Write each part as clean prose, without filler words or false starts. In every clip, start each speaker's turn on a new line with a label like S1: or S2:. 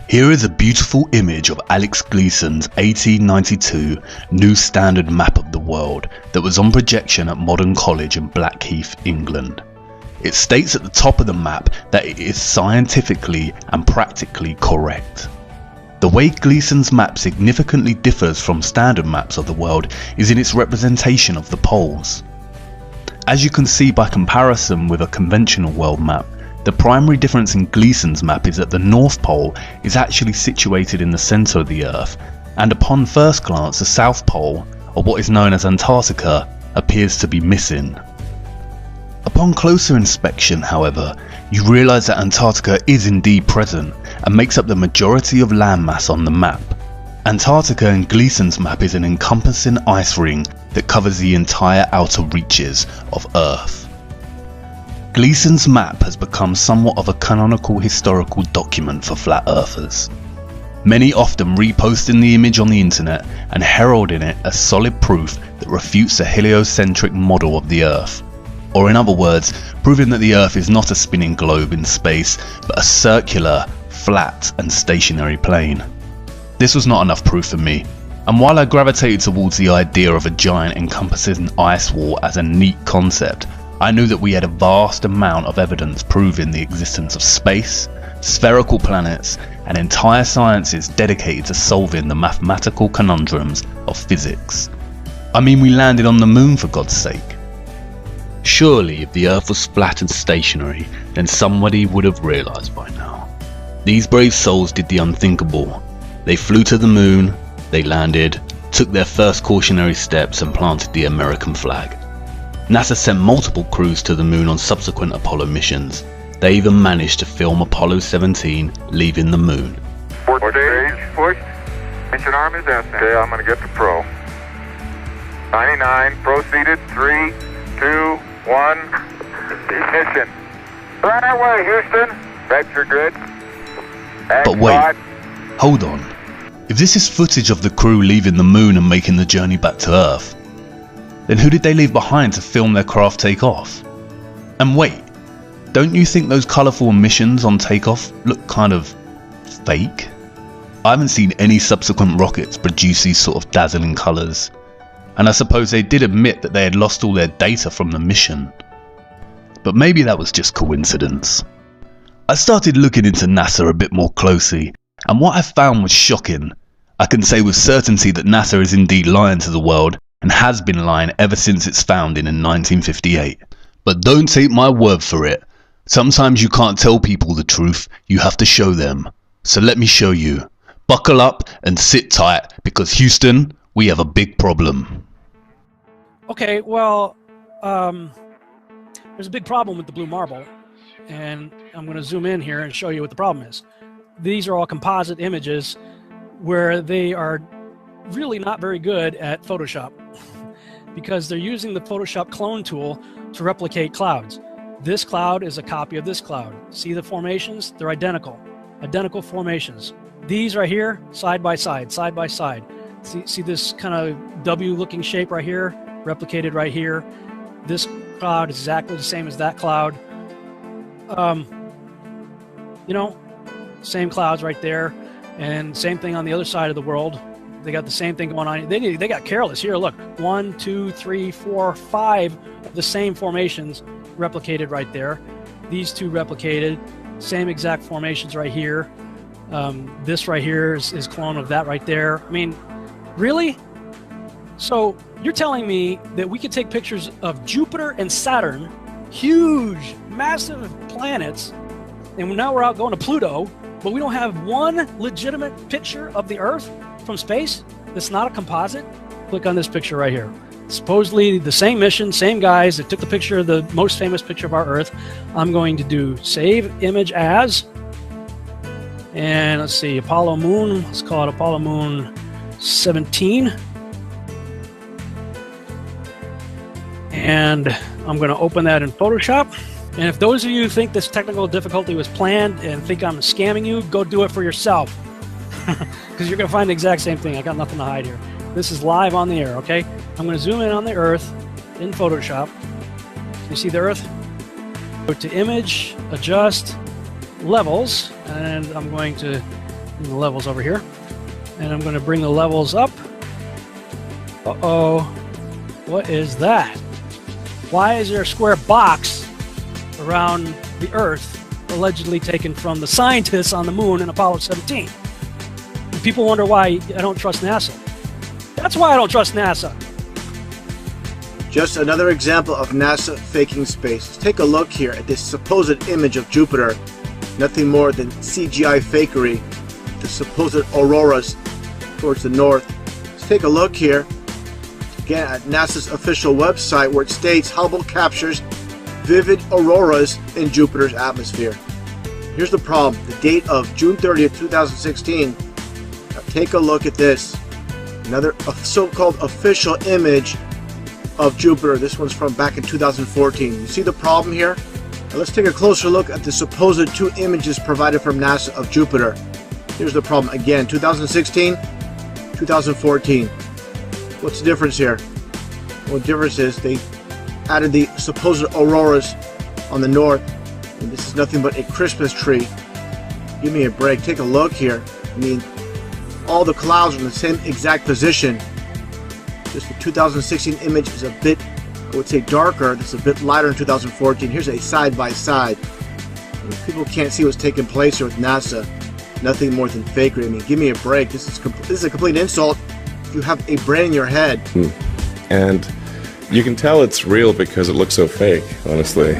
S1: Here is a beautiful image of Alex Gleason's 1892 New Standard Map of the World that was on projection at Modern College in Blackheath, England. It states at the top of the map that it is scientifically and practically correct. The way Gleason's map significantly differs from standard maps of the world is in its representation of the poles. As you can see by comparison with a conventional world map, the primary difference in Gleason's map is that the North Pole is actually situated in the centre of the Earth, and upon first glance the South Pole, or what is known as Antarctica, appears to be missing. Upon closer inspection, however, you realise that Antarctica is indeed present and makes up the majority of landmass on the map. Antarctica in Gleason's map is an encompassing ice ring that covers the entire outer reaches of Earth. Gleason's map has become somewhat of a canonical historical document for flat earthers, many often reposting the image on the internet and heralding it as solid proof that refutes the heliocentric model of the Earth, or in other words, proving that the Earth is not a spinning globe in space but a circular, flat and stationary plane. This was not enough proof for me, and while I gravitated towards the idea of a giant encompassing ice wall as a neat concept, I knew that we had a vast amount of evidence proving the existence of space, spherical planets, and entire sciences dedicated to solving the mathematical conundrums of physics. I mean, we landed on the moon, for God's sake. Surely if the Earth was flat and stationary, then somebody would have realised by now. These brave souls did the unthinkable. They flew to the moon, they landed, took their first cautionary steps and planted the American flag. NASA sent multiple crews to the moon on subsequent Apollo missions. They even managed to film Apollo 17 leaving the moon.
S2: Stage pushed. Mission arm is S. Okay, I'm going to get to Pro. 99, proceeded, 3, 2, 1, ignition. Right away, Houston. Vector grid.
S1: But wait, hold on. If this is footage of the crew leaving the moon and making the journey back to Earth, then who did they leave behind to film their craft take off? And wait, don't you think those colourful emissions on takeoff look kind of fake? I haven't seen any subsequent rockets produce these sort of dazzling colours, and I suppose they did admit that they had lost all their data from the mission. But maybe that was just coincidence. I started looking into NASA a bit more closely, and what I found was shocking. I can say with certainty that NASA is indeed lying to the world, and has been lying ever since its founding in 1958. But don't take my word for it. Sometimes you can't tell people the truth, you have to show them. So let me show you. Buckle up and sit tight, because Houston, we have a big problem.
S3: Okay, well, there's a big problem with the blue marble, and I'm going to zoom in here and show you what the problem is. These are all composite images where they are really not very good at Photoshop because they're using the Photoshop clone tool to replicate clouds. This cloud is a copy of this cloud. See the formations? They're identical formations. These right here, side by side, side by side. See this kind of W looking shape right here, replicated right here. This cloud is exactly the same as that cloud. You know, same clouds right there, and same thing on the other side of the world. They got the same thing going on. They got careless. Here, look, 1, 2, 3, 4, 5 of the same formations replicated right there. These two replicated, same exact formations right here. This right here is clone of that right there. I mean, really? So you're telling me that we could take pictures of Jupiter and Saturn, huge, massive planets, and now we're out going to Pluto, but we don't have one legitimate picture of the Earth from space that's not a composite? Click on this picture right here. Supposedly the same mission, same guys that took the picture of the most famous picture of our Earth. I'm going to do save image as, and let's see, Apollo Moon, let's call it Apollo Moon 17. And I'm going to open that in Photoshop. And if those of you think this technical difficulty was planned and think I'm scamming you, go do it for yourself. Because you're going to find the exact same thing. I got nothing to hide here. This is live on the air, okay? I'm going to zoom in on the Earth in Photoshop. You see the Earth? Go to Image, Adjust, Levels, and I'm going to And the levels over here. And I'm going to bring the levels up. Uh-oh. What is that? Why is there a square box around the Earth allegedly taken from the scientists on the moon in Apollo 17? And people wonder why I don't trust NASA. That's why I don't trust NASA.
S4: Just another example of NASA faking space. Take a look here at this supposed image of Jupiter. Nothing more than CGI fakery. The supposed auroras towards the north. Let's take a look here again at NASA's official website, where it states Hubble captures vivid auroras in Jupiter's atmosphere. Here's the problem. The date of June 30th, 2016. Now take a look at this. Another so-called official image of Jupiter. This one's from back in 2014. You see the problem here? Now let's take a closer look at the supposed two images provided from NASA of Jupiter. Here's the problem again, 2016, 2014. What's the difference here? Well, the difference is they added the supposed auroras on the north, and this is nothing but a Christmas tree. Give me a break. Take a look here. I mean, all the clouds are in the same exact position. Just the 2016 image is a bit, I would say, darker. It's a bit lighter in 2014. Here's a side-by-side. People can't see what's taking place here with NASA. Nothing more than fakery. I mean, give me a break. This is a complete insult. You have a brain in your head.
S5: And you can tell it's real because it looks so fake, honestly.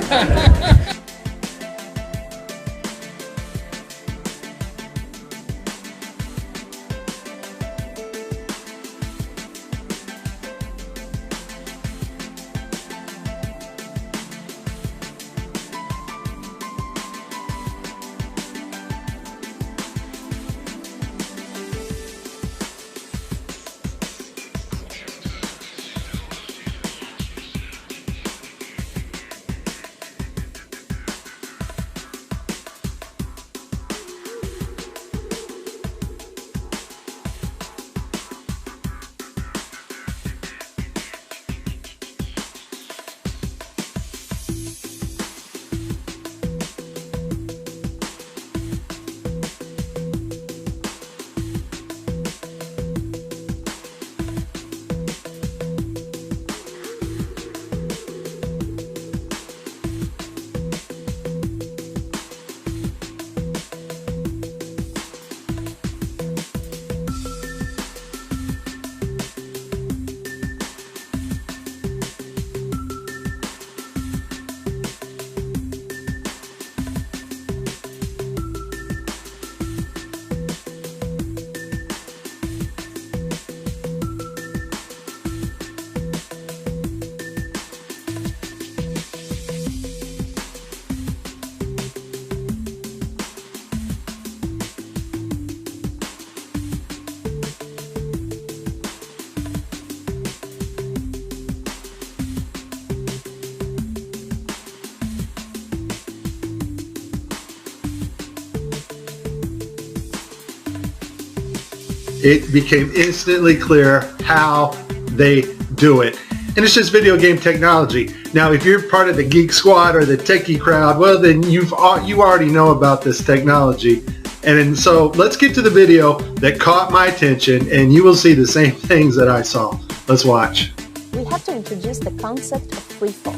S6: It became instantly clear how they do it. And it's just video game technology. Now, if you're part of the Geek Squad or the techie crowd, well, then you already know about this technology. And so let's get to the video that caught my attention, and you will see the same things that I saw. Let's watch.
S7: We have to introduce the concept of freefall.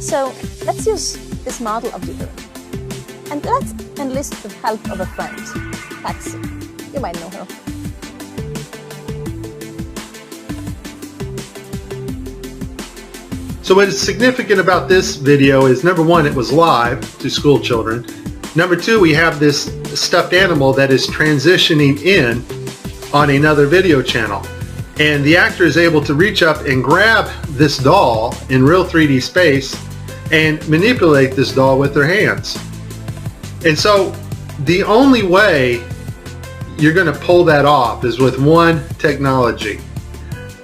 S7: So let's use this model of the Earth. And let's enlist the help of a friend, Taxi. You might know her.
S6: So what is significant about this video is, number one, it was live to school children. Number two, we have this stuffed animal that is transitioning in on another video channel. And the actor is able to reach up and grab this doll in real 3D space and manipulate this doll with their hands. And so the only way you're going to pull that off is with one technology.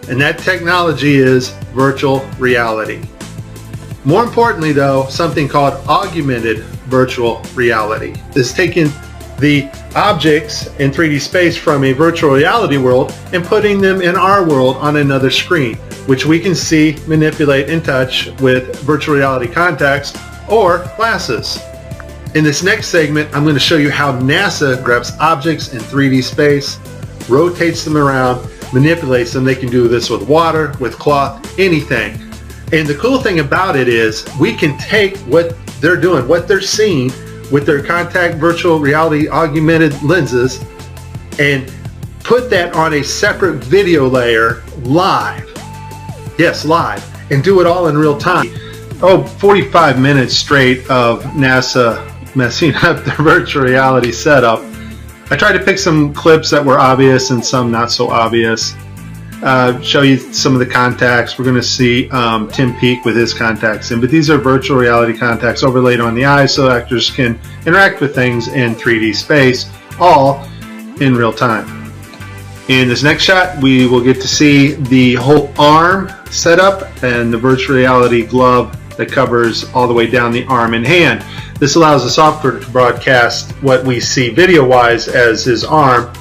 S6: And that technology is virtual reality. More importantly though, something called augmented virtual reality. This is taking the objects in 3D space from a virtual reality world and putting them in our world on another screen, which we can see, manipulate, and touch with virtual reality contacts or glasses. In this next segment, I'm going to show you how NASA grabs objects in 3D space, rotates them around, manipulates them. They can do this with water, with cloth, anything. And the cool thing about it is we can take what they're doing, what they're seeing with their contact virtual reality augmented lenses, and put that on a separate video layer live. Yes, live. And do it all in real time. 45 minutes straight of NASA messing up their virtual reality setup. I tried to pick some clips that were obvious and some not so obvious. Show you some of the contacts. We're going to see Tim Peake with his contacts in, but these are virtual reality contacts overlaid on the eyes so actors can interact with things in 3D space, all in real time. In this next shot, we will get to see the whole arm setup and the virtual reality glove that covers all the way down the arm and hand. This allows the software to broadcast what we see video-wise as his arm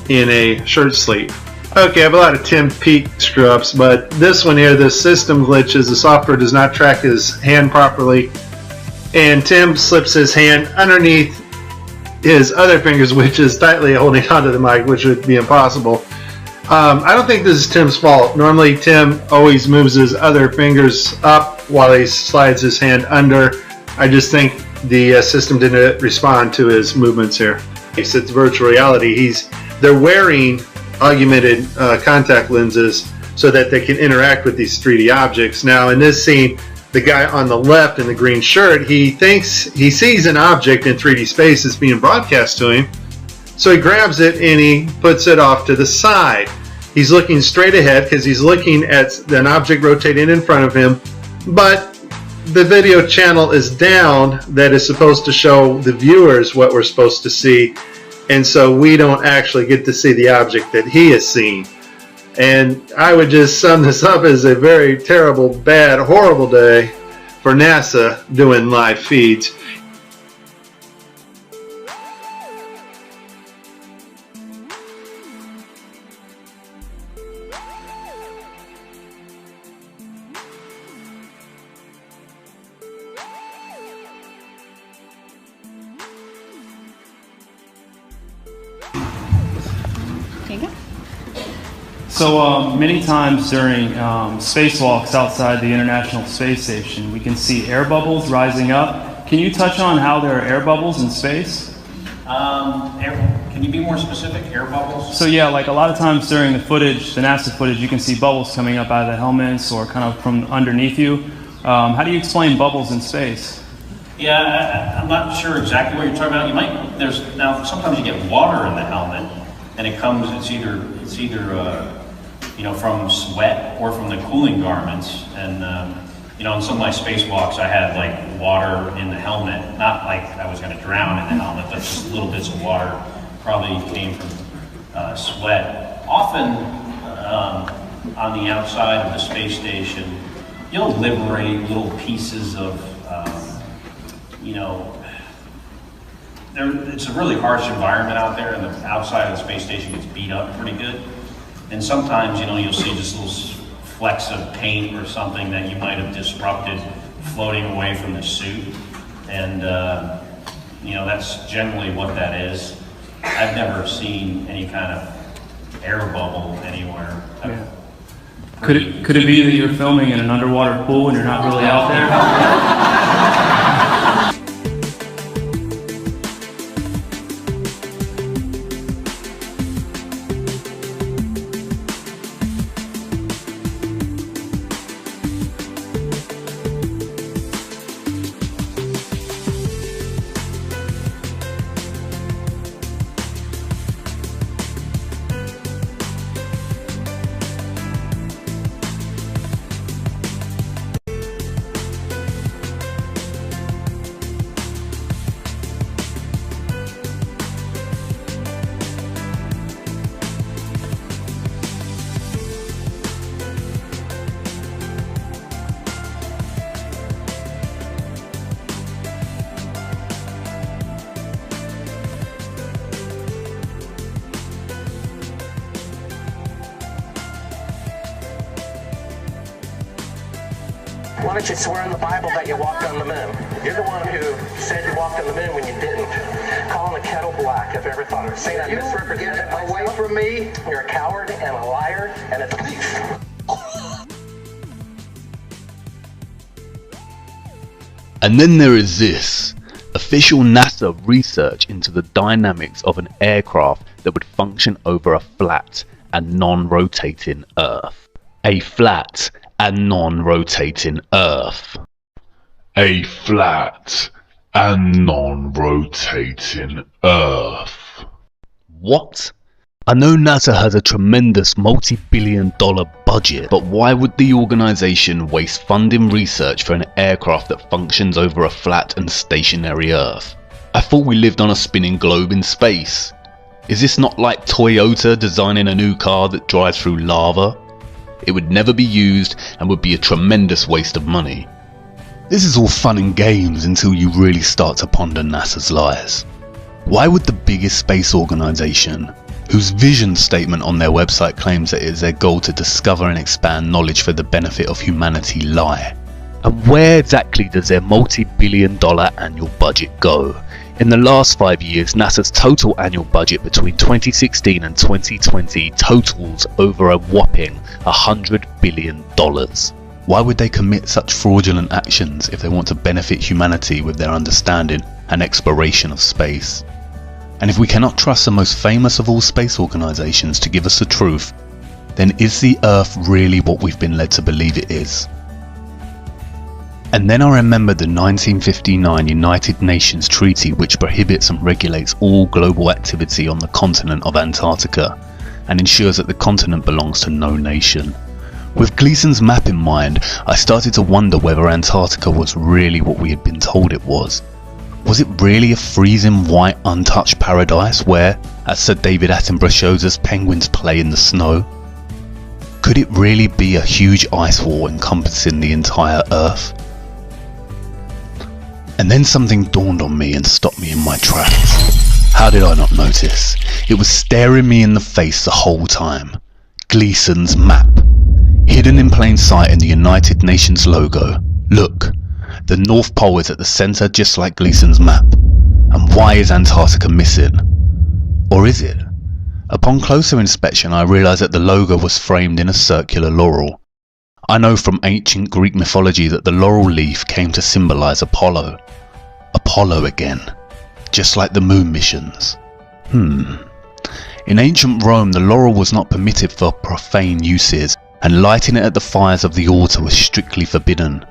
S6: in a shirt sleeve. Okay, I have a lot of Tim Peake screw-ups, but this one here, the system glitches. The software does not track his hand properly, and Tim slips his hand underneath his other fingers, which is tightly holding onto the mic, which would be impossible. I don't think this is Tim's fault. Normally, Tim always moves his other fingers up while he slides his hand under. I just think the system didn't respond to his movements here. It's virtual reality. They're wearing augmented contact lenses so that they can interact with these 3D objects. Now, in this scene, the guy on the left in the green shirt, he thinks he sees an object in 3D space that's being broadcast to him. So he grabs it and he puts it off to the side. He's looking straight ahead because he's looking at an object rotating in front of him, but the video channel is down that is supposed to show the viewers what we're supposed to see, and so we don't actually get to see the object that he is seeing. And I would just sum this up as a very terrible, bad, horrible day for NASA doing live feeds.
S8: So many times during spacewalks outside the International Space Station, we can see air bubbles rising up. Can you touch on how there are air bubbles in space?
S9: Can you be more specific? Air bubbles?
S8: So yeah, like a lot of times during the footage, the NASA footage, you can see bubbles coming up out of the helmets or kind of from underneath you. How do you explain bubbles in space?
S9: Yeah, I'm not sure exactly what you're talking about. Now sometimes you get water in the helmet, and it's either from sweat or from the cooling garments. And in some of my spacewalks, I had like water in the helmet. Not like I was going to drown in the helmet, but just little bits of water probably came from sweat. Often on the outside of the space station, you'll liberate little pieces of, it's a really harsh environment out there, and the outside of the space station gets beat up pretty good. And sometimes, you'll see just little flecks of paint or something that you might have disrupted floating away from the suit. And, that's generally what that is. I've never seen any kind of air bubble anywhere.
S8: Yeah. Could it be that you're filming in an underwater pool and you're not really out there?
S10: Why don't you swear in the Bible that you walked on the moon? You're the one who said you walked on the moon when you didn't. Calling the kettle black, if you ever thought of it. Saying that misrepresented away from me. You're a coward and a liar and a thief.
S1: And then there is this. Official NASA research into the dynamics of an aircraft that would function over a flat and non-rotating Earth. A flat and non-rotating Earth. A flat and non-rotating Earth. What? I know NASA has a tremendous multi-billion-dollar budget, but why would the organisation waste funding research for an aircraft that functions over a flat and stationary Earth? I thought we lived on a spinning globe in space. Is this not like Toyota designing a new car that drives through lava? It would never be used and would be a tremendous waste of money. This is all fun and games until you really start to ponder NASA's lies. Why would the biggest space organisation, whose vision statement on their website claims that it is their goal to discover and expand knowledge for the benefit of humanity, lie? And where exactly does their multi-billion-dollar annual budget go? In the last 5 years, NASA's total annual budget between 2016 and 2020 totals over a whopping $100 billion. Why would they commit such fraudulent actions if they want to benefit humanity with their understanding and exploration of space? And if we cannot trust the most famous of all space organisations to give us the truth, then is the Earth really what we've been led to believe it is? And then I remembered the 1959 United Nations Treaty, which prohibits and regulates all global activity on the continent of Antarctica and ensures that the continent belongs to no nation. With Gleason's map in mind, I started to wonder whether Antarctica was really what we had been told it was. Was it really a freezing white untouched paradise where, as Sir David Attenborough shows us, penguins play in the snow? Could it really be a huge ice wall encompassing the entire Earth? And then something dawned on me and stopped me in my tracks. How did I not notice? It was staring me in the face the whole time. Gleason's map. Hidden in plain sight in the United Nations logo. Look, the North Pole is at the centre just like Gleason's map. And why is Antarctica missing? Or is it? Upon closer inspection I realised that the logo was framed in a circular laurel. I know from ancient Greek mythology that the laurel leaf came to symbolise Apollo. Apollo again, just like the moon missions. In ancient Rome the laurel was not permitted for profane uses, and lighting it at the fires of the altar was strictly forbidden.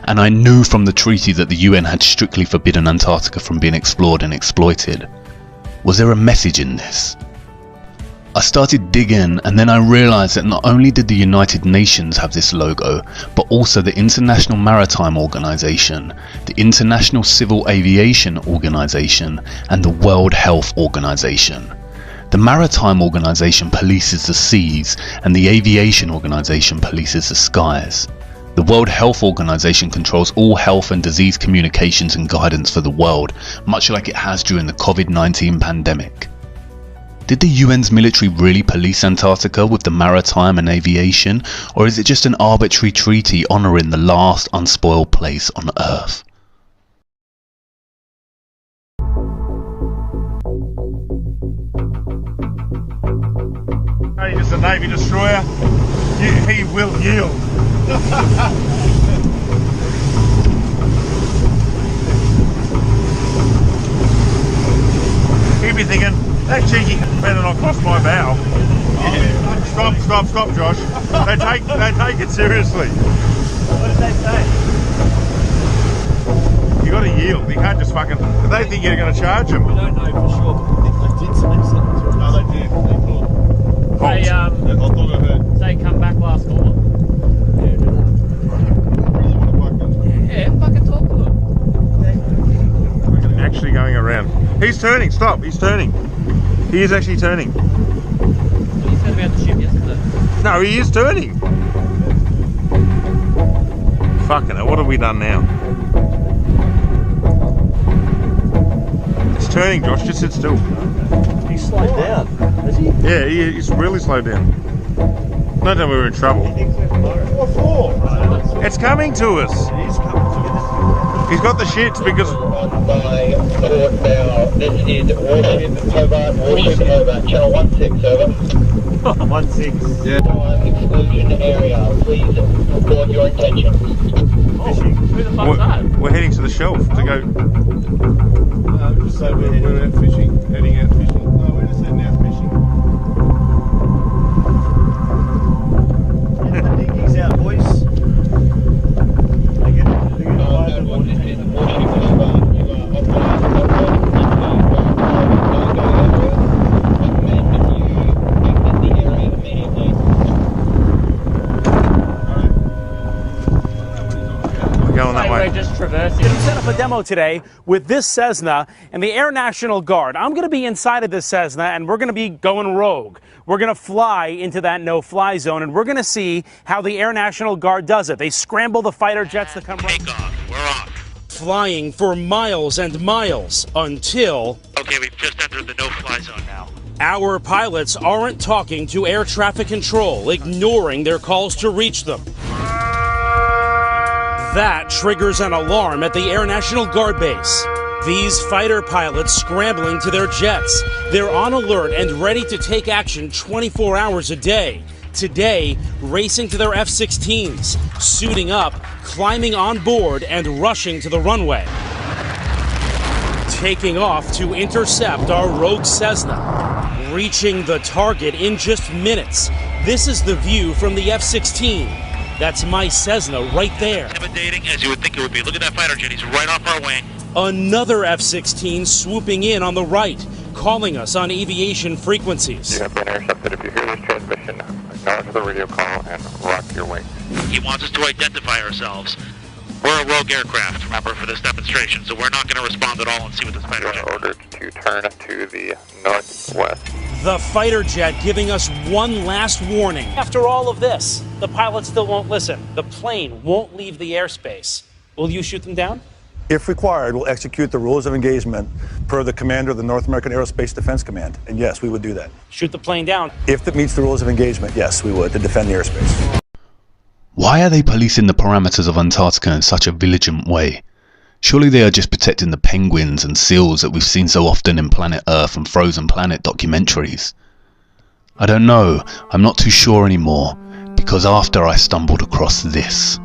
S1: And I knew from the treaty that the UN had strictly forbidden Antarctica from being explored and exploited. Was there a message in this? I started digging, and then I realised that not only did the United Nations have this logo, but also the International Maritime Organization, the International Civil Aviation Organization, and the World Health Organization. The Maritime Organization polices the seas, and the Aviation Organization polices the skies. The World Health Organization controls all health and disease communications and guidance for the world, much like it has during the COVID-19 pandemic. Did the UN's military really police Antarctica with the maritime and aviation, or is it just an arbitrary treaty honouring the last unspoiled place on Earth?
S11: Hey, just a Navy destroyer. He will yield. He'd be thinking, that cheeky better not cross my bow. Yeah. Stop, Josh. They take it seriously.
S12: What did they say?
S11: You got to yield. You can't just fucking. They think you're going to charge them.
S12: We don't know for sure, but they did say something.
S11: No, they did. They thought.
S12: They come back last call. Yeah, fucking talk to them.
S11: Actually going around. He's turning. Stop. He's turning. He is actually turning.
S12: He said about the ship yesterday.
S11: No, he is turning. Fucking hell, what have we done now? It's turning, Josh. Just sit still.
S12: He's slowed down, has he?
S11: Yeah, he's really slowed down. No doubt we were in trouble.
S12: What for?
S11: It's coming to us. It is coming to us. He's got the shits because...
S10: This is Warship Hobart, channel 16, over.
S12: 16.
S10: Yeah. Exclusion area, please report your intentions.
S12: Fishing. Who the fuck's that?
S11: We're heading to the shelf to go...
S5: Just say we're out fishing, heading out fishing. No, we're just heading out fishing.
S12: Get the dinghies out, boys. They get away with
S10: This is Warship Hobart, you are operating the area immediately.
S11: We're going that way.
S12: We're just traversing.
S13: We set up a demo today with this Cessna and the Air National Guard. I'm going to be inside of this Cessna and we're going to be going rogue. We're going to fly into that no-fly zone and we're going to see how the Air National Guard does it. They scramble the fighter jets to come
S14: Take off. We're off.
S13: flying for miles and miles until...
S14: Okay, we've just entered the no-fly zone now.
S13: Our pilots aren't talking to air traffic control, ignoring their calls to reach them. That triggers an alarm at the Air National Guard base. These fighter pilots scrambling to their jets. They're on alert and ready to take action 24 hours a day. Today, racing to their F-16s, suiting up, climbing on board, and rushing to the runway. Taking off to intercept our rogue Cessna, reaching the target in just minutes. This is the view from the F-16. That's my Cessna right there.
S14: Intimidating as you would think it would be. Look at that fighter jet. He's right off our wing.
S13: Another F-16 swooping in on the right, calling us on aviation frequencies.
S2: You have been intercepted. If you hear this transmission, acknowledge the radio call and rock your wing.
S14: He wants us to identify ourselves. We're a rogue aircraft, remember, for this demonstration, so we're not going to respond at all and see what this fighter jet...
S2: You are ordered to turn to the northwest.
S13: The fighter jet giving us one last warning. After all of this, the pilots still won't listen. The plane won't leave the airspace. Will you shoot them down?
S15: If required, we'll execute the rules of engagement per the commander of the North American Aerospace Defense Command. And yes, we would do that.
S13: Shoot the plane down.
S15: If it meets the rules of engagement, yes, we would, to defend the airspace.
S1: Why are they policing the parameters of Antarctica in such a vigilant way? Surely they are just protecting the penguins and seals that we've seen so often in Planet Earth and Frozen Planet documentaries. I don't know, I'm not too sure anymore, because after I stumbled across this.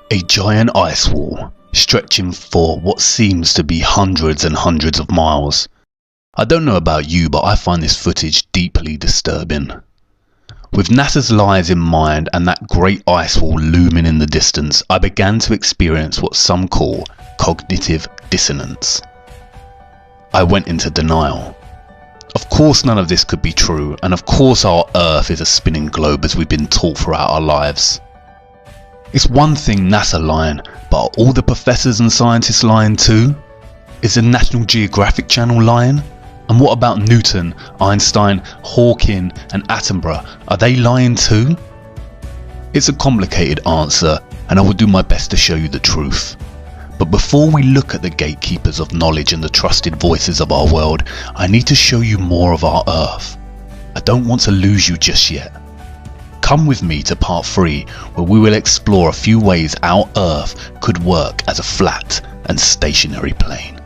S1: A giant ice wall, stretching for what seems to be hundreds and hundreds of miles. I don't know about you, but I find this footage deeply disturbing. With NASA's lies in mind and that great ice wall looming in the distance, I began to experience what some call cognitive dissonance. I went into denial. Of course none of this could be true, and of course our Earth is a spinning globe as we've been taught throughout our lives. It's one thing NASA lying, but are all the professors and scientists lying too? Is the National Geographic Channel lying? And what about Newton, Einstein, Hawking and Attenborough? Are they lying too? It's a complicated answer, and I will do my best to show you the truth. But before we look at the gatekeepers of knowledge and the trusted voices of our world, I need to show you more of our Earth. I don't want to lose you just yet. Come with me to part 3, where we will explore a few ways our Earth could work as a flat and stationary plane.